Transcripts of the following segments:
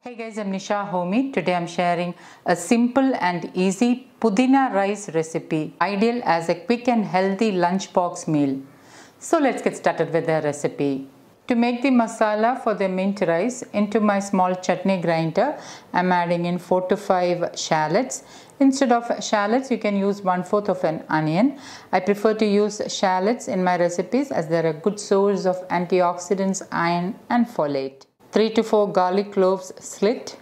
Hey guys, I'm Nisa Homey. Today I'm sharing a simple and easy Pudina rice recipe, ideal as a quick and healthy lunchbox meal. So let's get started with the recipe. To make the masala for the mint rice, into my small chutney grinder, I'm adding in 4 to 5 shallots. Instead of shallots, you can use 1/4 of an onion. I prefer to use shallots in my recipes as they're a good source of antioxidants, iron and folate. 3 to 4 garlic cloves slit.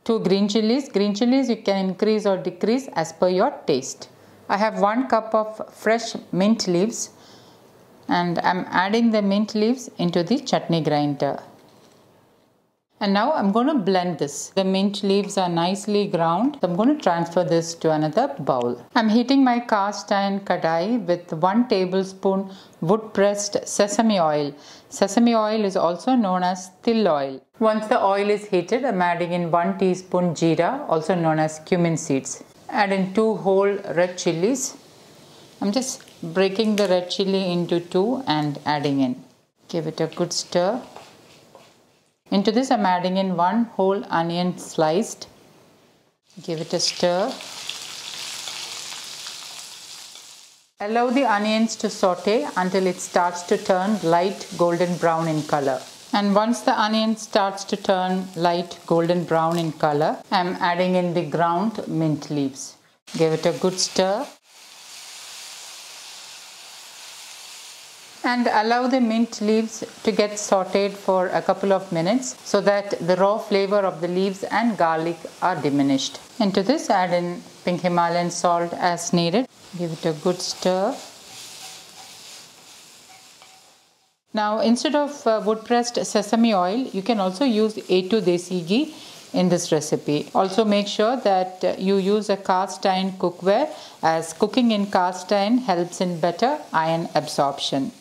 2 green chilies. Green chilies you can increase or decrease as per your taste. I have 1 cup of fresh mint leaves and I'm adding the mint leaves into the chutney grinder. And now I'm going to blend this. The mint leaves are nicely ground. So I'm going to transfer this to another bowl. I'm heating my cast iron kadai with 1 tablespoon wood pressed sesame oil. Sesame oil is also known as til oil. Once the oil is heated, I'm adding in 1 teaspoon jeera, also known as cumin seeds. Add in 2 whole red chilies. I'm just breaking the red chili into 2 and adding in. Give it a good stir. Into this I'm adding in 1 whole onion sliced. Give it a stir. Allow the onions to saute until it starts to turn light golden brown in color. And once the onion starts to turn light golden brown in color, I'm adding in the ground mint leaves. Give it a good stir. And allow the mint leaves to get sauteed for a couple of minutes so that the raw flavor of the leaves and garlic are diminished. Into this add in pink Himalayan salt as needed. Give it a good stir. Now instead of wood pressed sesame oil, you can also use A2 desi ghee in this recipe. Also make sure that you use a cast iron cookware, as cooking in cast iron helps in better iron absorption.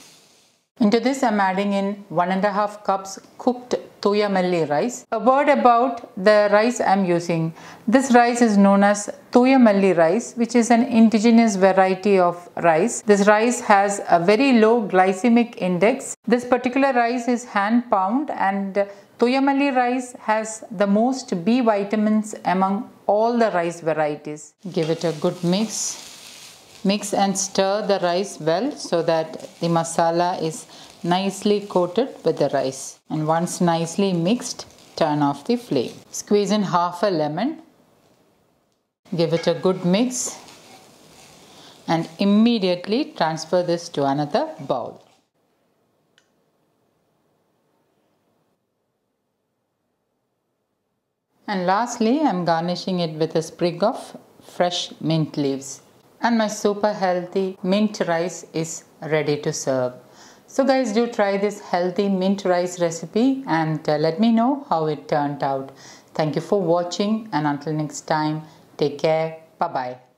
Into this I'm adding in 1.5 cups cooked thooyamalli rice. A word about the rice I'm using. This rice is known as thooyamalli rice, which is an indigenous variety of rice. This rice has a very low glycemic index. This particular rice is hand pound, and thooyamalli rice has the most B vitamins among all the rice varieties. Give it a good mix. Mix and stir the rice well so that the masala is nicely coated with the rice. And once nicely mixed, turn off the flame. Squeeze in half a lemon. Give it a good mix. And immediately transfer this to another bowl. And lastly, I'm garnishing it with a sprig of fresh mint leaves. And my super healthy mint rice is ready to serve. So guys, do try this healthy mint rice recipe and let me know how it turned out. Thank you for watching, and until next time, take care. Bye bye.